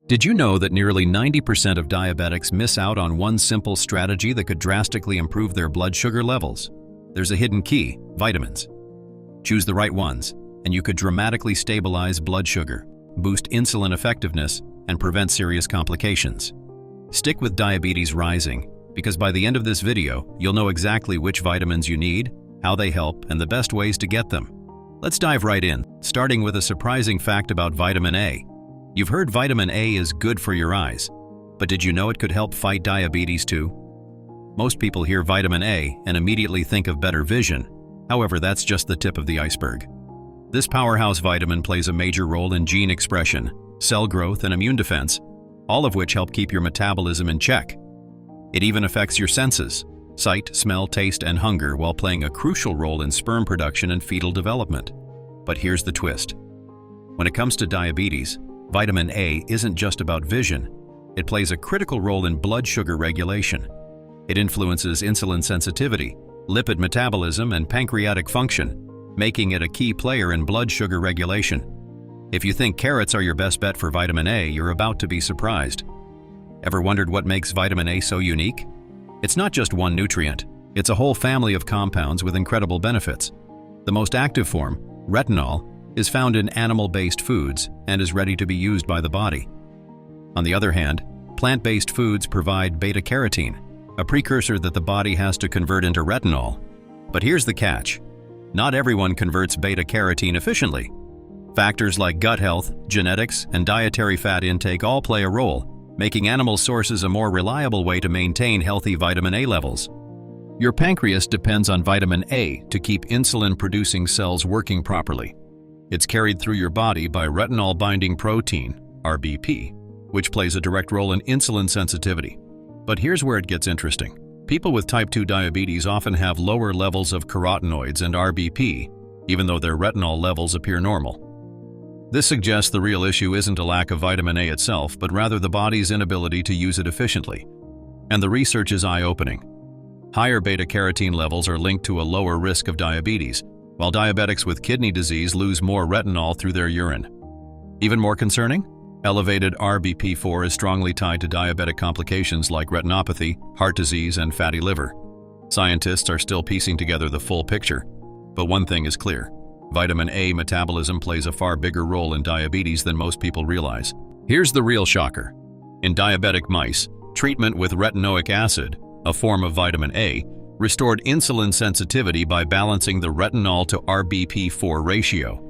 Did you know that nearly 90% of diabetics miss out on one simple strategy that could drastically improve their blood sugar levels? There's a hidden key: vitamins. Choose the right ones, and you could dramatically stabilize blood sugar, boost insulin effectiveness, and prevent serious complications. Stick with Diabetes Rising, because by the end of this video, you'll know exactly which vitamins you need, how they help, and the best ways to get them. Let's dive right in, starting with a surprising fact about vitamin A. You've heard vitamin A is good for your eyes, but did you know it could help fight diabetes too? Most people hear vitamin A and immediately think of better vision. However, that's just the tip of the iceberg. This powerhouse vitamin plays a major role in gene expression, cell growth, and immune defense, all of which help keep your metabolism in check. It even affects your senses: sight, smell, taste, and hunger, while playing a crucial role in sperm production and fetal development. But here's the twist. When it comes to diabetes, vitamin A isn't just about vision. It plays a critical role in blood sugar regulation. It influences insulin sensitivity, lipid metabolism, and pancreatic function, making it a key player in blood sugar regulation. If you think carrots are your best bet for vitamin A, you're about to be surprised. Ever wondered what makes vitamin A so unique? It's not just one nutrient. It's a whole family of compounds with incredible benefits. The most active form, retinol, is found in animal-based foods and is ready to be used by the body. On the other hand, plant-based foods provide beta-carotene, a precursor that the body has to convert into retinol. But here's the catch. Not everyone converts beta-carotene efficiently. Factors like gut health, genetics, and dietary fat intake all play a role, making animal sources a more reliable way to maintain healthy vitamin A levels. Your pancreas depends on vitamin A to keep insulin-producing cells working properly. It's carried through your body by retinol-binding protein, RBP, which plays a direct role in insulin sensitivity. But here's where it gets interesting. People with type 2 diabetes often have lower levels of carotenoids and RBP, even though their retinol levels appear normal. This suggests the real issue isn't a lack of vitamin A itself, but rather the body's inability to use it efficiently. And the research is eye-opening. Higher beta-carotene levels are linked to a lower risk of diabetes, while diabetics with kidney disease lose more retinol through their urine. Even more concerning? Elevated RBP4 is strongly tied to diabetic complications like retinopathy, heart disease, and fatty liver. Scientists are still piecing together the full picture, but one thing is clear. Vitamin A metabolism plays a far bigger role in diabetes than most people realize. Here's the real shocker. In diabetic mice, treatment with retinoic acid, a form of vitamin A, restored insulin sensitivity by balancing the retinol to RBP4 ratio.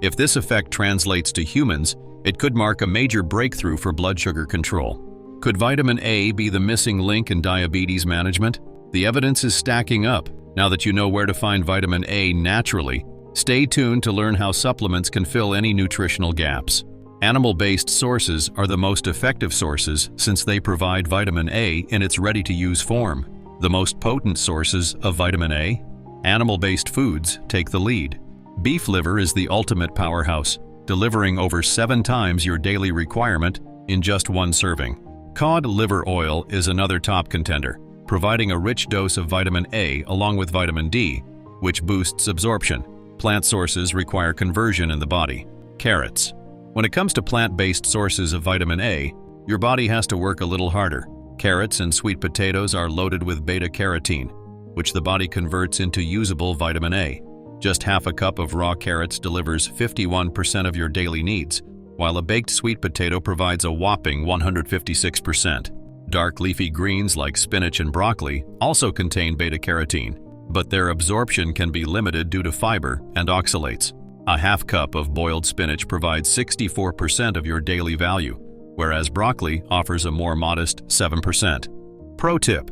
If this effect translates to humans, it could mark a major breakthrough for blood sugar control. Could vitamin A be the missing link in diabetes management? The evidence is stacking up. Now that you know where to find vitamin A naturally, stay tuned to learn how supplements can fill any nutritional gaps. Animal-based sources are the most effective sources since they provide vitamin A in its ready-to-use form. The most potent sources of vitamin A? Animal-based foods take the lead. Beef liver is the ultimate powerhouse, delivering over 7 times your daily requirement in just one serving. Cod liver oil is another top contender, providing a rich dose of vitamin A along with vitamin D, which boosts absorption. Plant sources require conversion in the body. Carrots. When it comes to plant-based sources of vitamin A, your body has to work a little harder. Carrots and sweet potatoes are loaded with beta-carotene, which the body converts into usable vitamin A. Just half a cup of raw carrots delivers 51% of your daily needs, while a baked sweet potato provides a whopping 156%. Dark leafy greens like spinach and broccoli also contain beta-carotene, but their absorption can be limited due to fiber and oxalates. A half cup of boiled spinach provides 64% of your daily value, whereas broccoli offers a more modest 7%. Pro tip: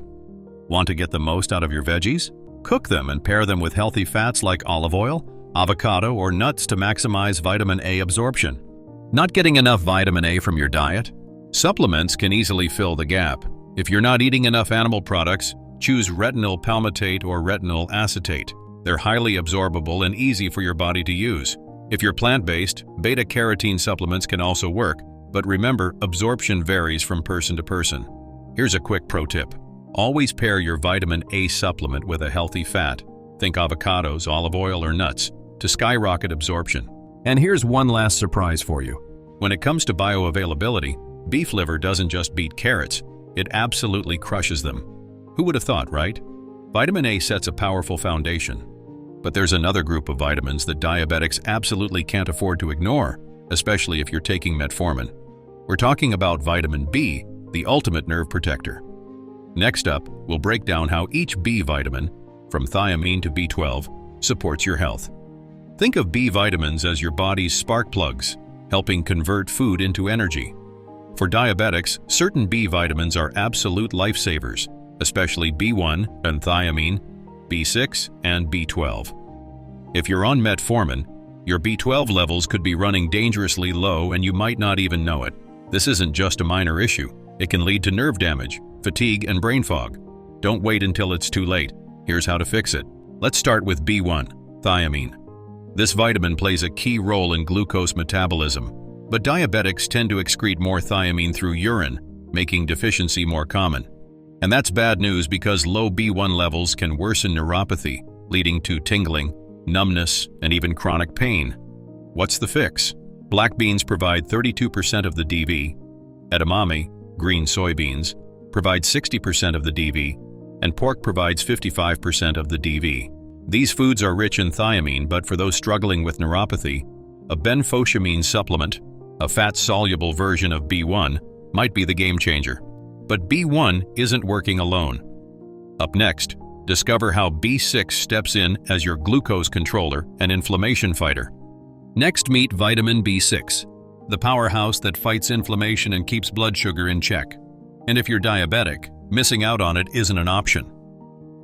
want to get the most out of your veggies? Cook them and pair them with healthy fats like olive oil, avocado, or nuts to maximize vitamin A absorption. Not getting enough vitamin A from your diet? Supplements can easily fill the gap. If you're not eating enough animal products, choose retinol palmitate or retinol acetate. They're highly absorbable and easy for your body to use. If you're plant-based, beta-carotene supplements can also work, but remember, absorption varies from person to person. Here's a quick pro tip. Always pair your vitamin A supplement with a healthy fat. Think avocados, olive oil, or nuts to skyrocket absorption. And here's one last surprise for you. When it comes to bioavailability, Beef liver doesn't just beat carrots, it absolutely crushes them. Who would have thought, right? Vitamin A sets a powerful foundation. But there's another group of vitamins that diabetics absolutely can't afford to ignore, especially if you're taking metformin. We're talking about vitamin B, the ultimate nerve protector. Next up, we'll break down how each B vitamin, from thiamine to B12, supports your health. Think of B vitamins as your body's spark plugs, helping convert food into energy. For diabetics, certain B vitamins are absolute lifesavers, especially B1 and thiamine, B6 and B12. If you're on metformin, your B12 levels could be running dangerously low and you might not even know it. This isn't just a minor issue. It can lead to nerve damage, fatigue, and brain fog. Don't wait until it's too late. Here's how to fix it. Let's start with B1, thiamine. This vitamin plays a key role in glucose metabolism, but diabetics tend to excrete more thiamine through urine, making deficiency more common. And that's bad news because low B1 levels can worsen neuropathy, leading to tingling, numbness, and even chronic pain. What's the fix? Black beans provide 32% of the DV, edamame, green soybeans, provide 60% of the DV, and pork provides 55% of the DV. These foods are rich in thiamine, but for those struggling with neuropathy, a benfotiamine supplement, a fat-soluble version of B1, might be the game changer. But B1 isn't working alone. Up next, discover how B6 steps in as your glucose controller and inflammation fighter. Next, meet vitamin B6, the powerhouse that fights inflammation and keeps blood sugar in check. And if you're diabetic, missing out on it isn't an option.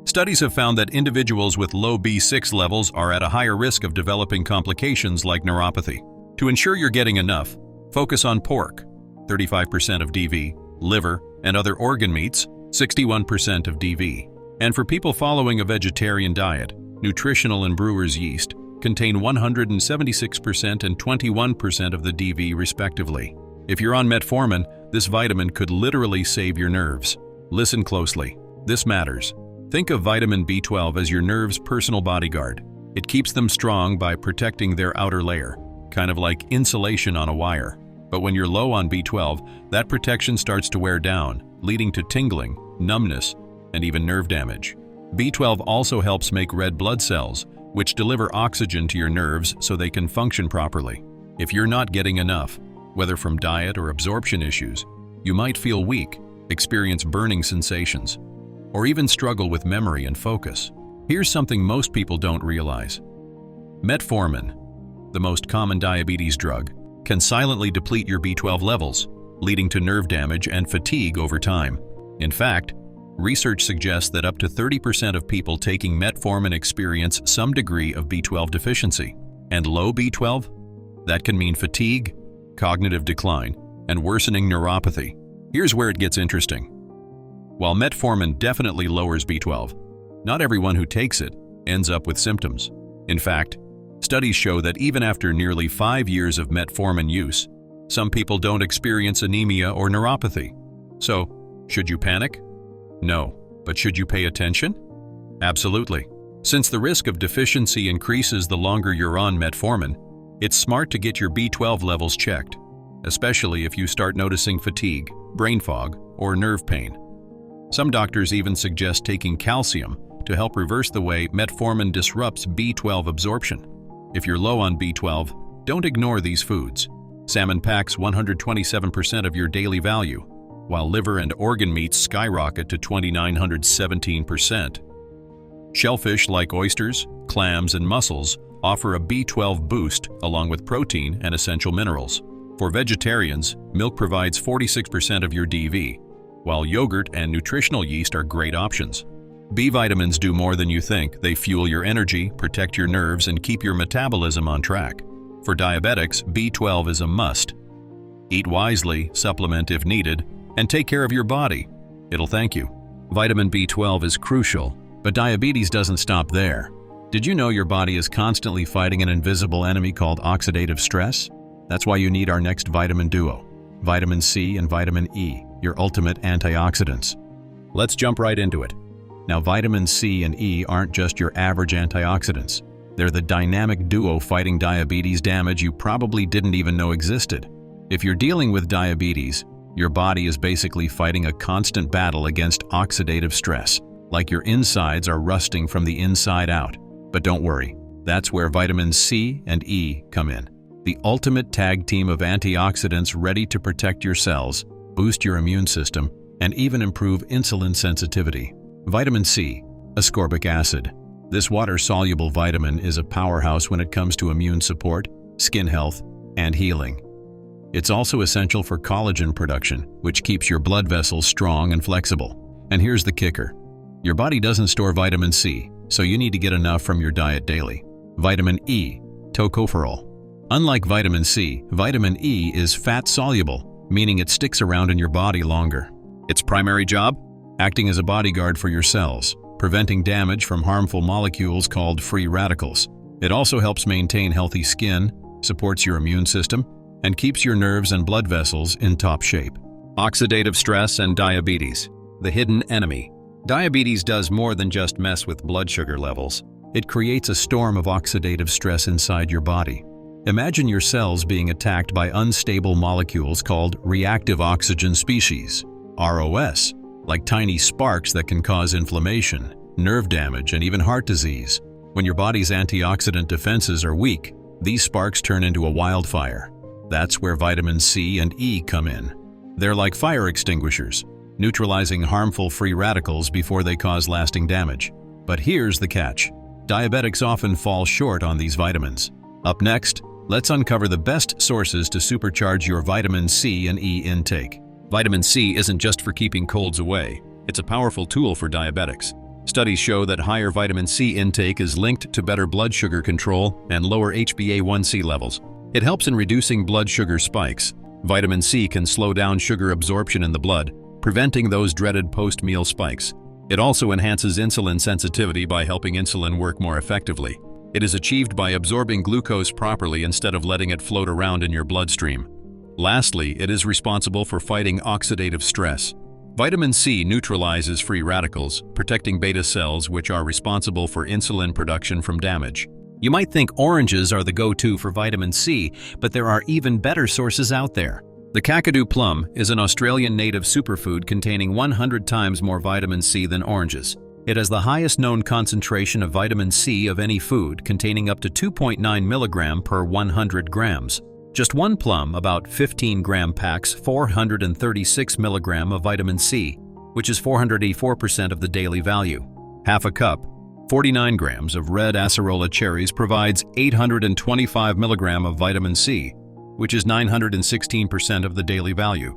Studies have found that individuals with low B6 levels are at a higher risk of developing complications like neuropathy. To ensure you're getting enough, focus on pork, 35% of DV, liver, and other organ meats, 61% of DV. And for people following a vegetarian diet, nutritional and brewer's yeast contain 176% and 21% of the DV respectively. If you're on metformin, this vitamin could literally save your nerves. Listen closely. This matters. Think of vitamin B12 as your nerve's personal bodyguard. It keeps them strong by protecting their outer layer, kind of like insulation on a wire. But when you're low on B12, that protection starts to wear down, leading to tingling, numbness, and even nerve damage. B12 also helps make red blood cells, which deliver oxygen to your nerves so they can function properly. If you're not getting enough, whether from diet or absorption issues, you might feel weak, experience burning sensations, or even struggle with memory and focus. Here's something most people don't realize. Metformin, the most common diabetes drug, can silently deplete your B12 levels, leading to nerve damage and fatigue over time. In fact, research suggests that up to 30% of people taking metformin experience some degree of B12 deficiency. And low B12? That can mean fatigue, cognitive decline, and worsening neuropathy. Here's where it gets interesting. While metformin definitely lowers B12, not everyone who takes it ends up with symptoms. In fact, studies show that even after nearly 5 years of metformin use, some people don't experience anemia or neuropathy. So, should you panic? No, but should you pay attention? Absolutely. Since the risk of deficiency increases the longer you're on metformin, it's smart to get your B12 levels checked, especially if you start noticing fatigue, brain fog, or nerve pain. Some doctors even suggest taking calcium to help reverse the way metformin disrupts B12 absorption. If you're low on B12, don't ignore these foods. Salmon packs 127% of your daily value, while liver and organ meats skyrocket to 2,917%. Shellfish like oysters, clams, and mussels offer a B12 boost along with protein and essential minerals. For vegetarians, milk provides 46% of your DV, while yogurt and nutritional yeast are great options. B vitamins do more than you think. They fuel your energy, protect your nerves, and keep your metabolism on track. For diabetics, B12 is a must. Eat wisely, supplement if needed, and take care of your body. It'll thank you. Vitamin B12 is crucial, but diabetes doesn't stop there. Did you know your body is constantly fighting an invisible enemy called oxidative stress? That's why you need our next vitamin duo, vitamin C and vitamin E, your ultimate antioxidants. Let's jump right into it. Now, vitamin C and E aren't just your average antioxidants. They're the dynamic duo fighting diabetes damage you probably didn't even know existed. If you're dealing with diabetes, Your body is basically fighting a constant battle against oxidative stress, like your insides are rusting from the inside out. But don't worry, that's where vitamins C and E come in. The ultimate tag team of antioxidants ready to protect your cells, boost your immune system, and even improve insulin sensitivity. Vitamin C, ascorbic acid. This water-soluble vitamin is a powerhouse when it comes to immune support, skin health, and healing. It's also essential for collagen production, which keeps your blood vessels strong and flexible. And here's the kicker. Your body doesn't store vitamin C, so you need to get enough from your diet daily. Vitamin E, tocopherol. Unlike vitamin C, vitamin E is fat-soluble, meaning it sticks around in your body longer. Its primary job? Acting as a bodyguard for your cells, preventing damage from harmful molecules called free radicals. It also helps maintain healthy skin, supports your immune system, and keeps your nerves and blood vessels in top shape. Oxidative stress and diabetes, the hidden enemy. Diabetes does more than just mess with blood sugar levels. It creates a storm of oxidative stress inside your body. Imagine your cells being attacked by unstable molecules called reactive oxygen species, ROS, like tiny sparks that can cause inflammation, nerve damage, and even heart disease. When your body's antioxidant defenses are weak, these sparks turn into a wildfire. That's where vitamin C and E come in. They're like fire extinguishers, neutralizing harmful free radicals before they cause lasting damage. But here's the catch. Diabetics often fall short on these vitamins. Up next, let's uncover the best sources to supercharge your vitamin C and E intake. Vitamin C isn't just for keeping colds away. It's a powerful tool for diabetics. Studies show that higher vitamin C intake is linked to better blood sugar control and lower HbA1c levels. It helps in reducing blood sugar spikes. Vitamin C can slow down sugar absorption in the blood, preventing those dreaded post-meal spikes. It also enhances insulin sensitivity by helping insulin work more effectively. It is achieved by absorbing glucose properly instead of letting it float around in your bloodstream. Lastly, it is responsible for fighting oxidative stress. Vitamin C neutralizes free radicals, protecting beta cells which are responsible for insulin production from damage. You might think oranges are the go-to for vitamin C, but there are even better sources out there. The Kakadu plum is an Australian native superfood containing 100 times more vitamin C than oranges. It has the highest known concentration of vitamin C of any food, containing up to 2.9 milligram per 100 grams. Just one plum, about 15-gram packs 436 milligram of vitamin C, which is 484% of the daily value. Half a cup, 49 grams of red acerola cherries provides 825 milligram of vitamin C, which is 916% of the daily value.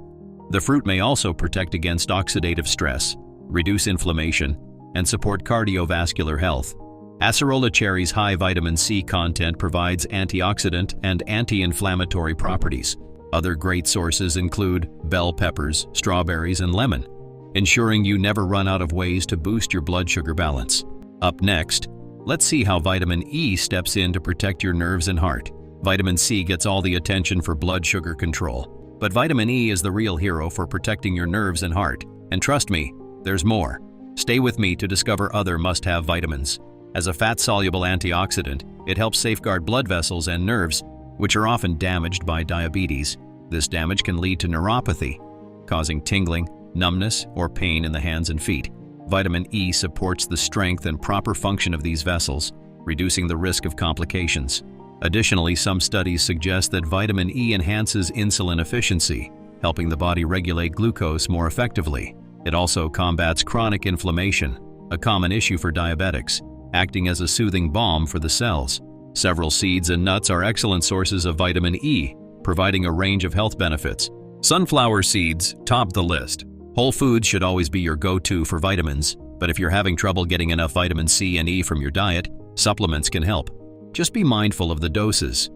The fruit may also protect against oxidative stress, reduce inflammation, and support cardiovascular health. Acerola cherry's high vitamin C content provides antioxidant and anti-inflammatory properties. Other great sources include bell peppers, strawberries, and lemon, ensuring you never run out of ways to boost your blood sugar balance. Up next, let's see how vitamin E steps in to protect your nerves and heart. Vitamin C gets all the attention for blood sugar control, but vitamin E is the real hero for protecting your nerves and heart. And trust me, there's more. Stay with me to discover other must-have vitamins. As a fat-soluble antioxidant, it helps safeguard blood vessels and nerves, which are often damaged by diabetes. This damage can lead to neuropathy, causing tingling, numbness, or pain in the hands and feet. Vitamin E supports the strength and proper function of these vessels, reducing the risk of complications. Additionally, some studies suggest that vitamin E enhances insulin efficiency, helping the body regulate glucose more effectively. It also combats chronic inflammation, a common issue for diabetics, acting as a soothing balm for the cells. Several seeds and nuts are excellent sources of vitamin E, providing a range of health benefits. Sunflower seeds top the list. Whole foods should always be your go-to for vitamins, but if you're having trouble getting enough vitamin C and E from your diet, supplements can help. Just be mindful of the doses.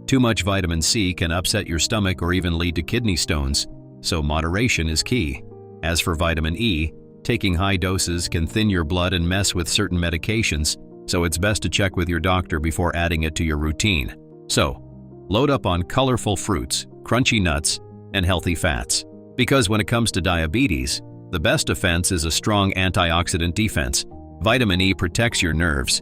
Too much vitamin C can upset your stomach or even lead to kidney stones, so moderation is key. As for vitamin E, taking high doses can thin your blood and mess with certain medications, so it's best to check with your doctor before adding it to your routine. So, load up on colorful fruits, crunchy nuts, and healthy fats. Because when it comes to diabetes, the best defense is a strong antioxidant defense. Vitamin E protects your nerves.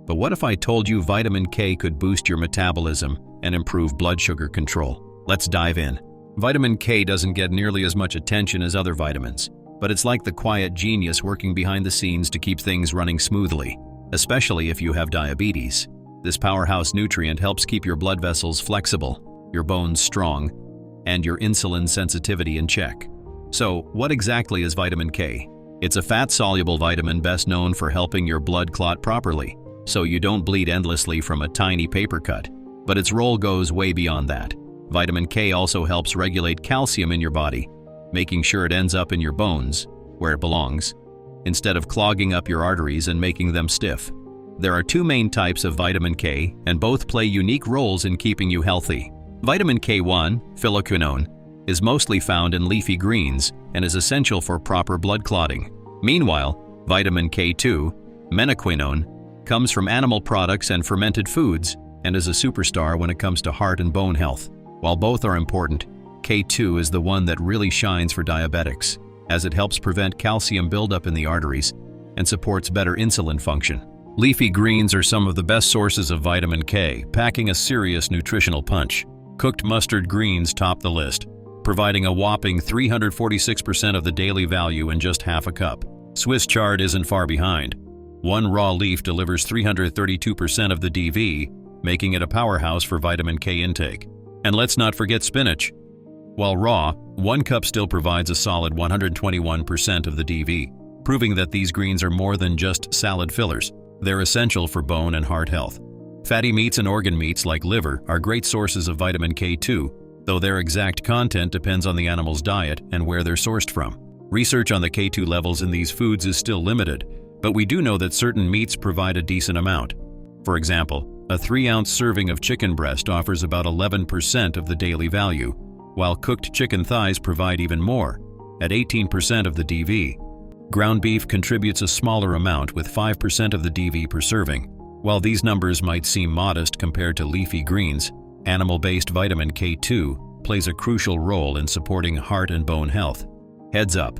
But what if I told you vitamin K could boost your metabolism and improve blood sugar control? Let's dive in. Vitamin K doesn't get nearly as much attention as other vitamins, but it's like the quiet genius working behind the scenes to keep things running smoothly, especially if you have diabetes. This powerhouse nutrient helps keep your blood vessels flexible, your bones strong, and your insulin sensitivity in check. So, what exactly is vitamin K? It's a fat-soluble vitamin best known for helping your blood clot properly, so you don't bleed endlessly from a tiny paper cut. But its role goes way beyond that. Vitamin K also helps regulate calcium in your body, making sure it ends up in your bones, where it belongs, instead of clogging up your arteries and making them stiff. There are two main types of vitamin K, and both play unique roles in keeping you healthy. Vitamin K1, phylloquinone, is mostly found in leafy greens and is essential for proper blood clotting. Meanwhile, vitamin K2, menaquinone, comes from animal products and fermented foods and is a superstar when it comes to heart and bone health. While both are important, K2 is the one that really shines for diabetics, as it helps prevent calcium buildup in the arteries and supports better insulin function. Leafy greens are some of the best sources of vitamin K, packing a serious nutritional punch. Cooked mustard greens top the list, providing a whopping 346% of the daily value in just half a cup. Swiss chard isn't far behind. One raw leaf delivers 332% of the DV, making it a powerhouse for vitamin K intake. And let's not forget spinach. While raw, 1 cup still provides a solid 121% of the DV, proving that these greens are more than just salad fillers. They're essential for bone and heart health. Fatty meats and organ meats like liver are great sources of vitamin K2, though their exact content depends on the animal's diet and where they're sourced from. Research on the K2 levels in these foods is still limited, but we do know that certain meats provide a decent amount. For example, a 3-ounce serving of chicken breast offers about 11% of the daily value, while cooked chicken thighs provide even more, at 18% of the DV. Ground beef contributes a smaller amount with 5% of the DV per serving. While these numbers might seem modest compared to leafy greens, animal-based vitamin K2 plays a crucial role in supporting heart and bone health. Heads up: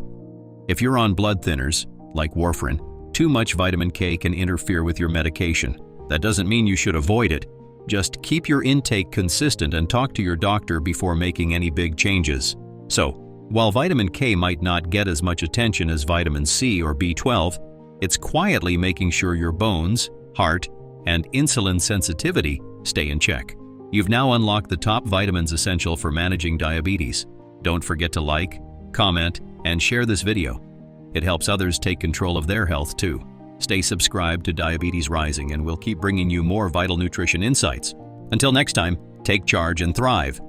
if you're on blood thinners, like warfarin, too much vitamin K can interfere with your medication. That doesn't mean you should avoid it. Just keep your intake consistent and talk to your doctor before making any big changes. So, while vitamin K might not get as much attention as vitamin C or B12, it's quietly making sure your bones, heart, and insulin sensitivity stay in check. You've now unlocked the top vitamins essential for managing diabetes. Don't forget to like, comment, and share this video. It helps others take control of their health too. Stay subscribed to Diabetes Rising and we'll keep bringing you more vital nutrition insights. Until next time, take charge and thrive.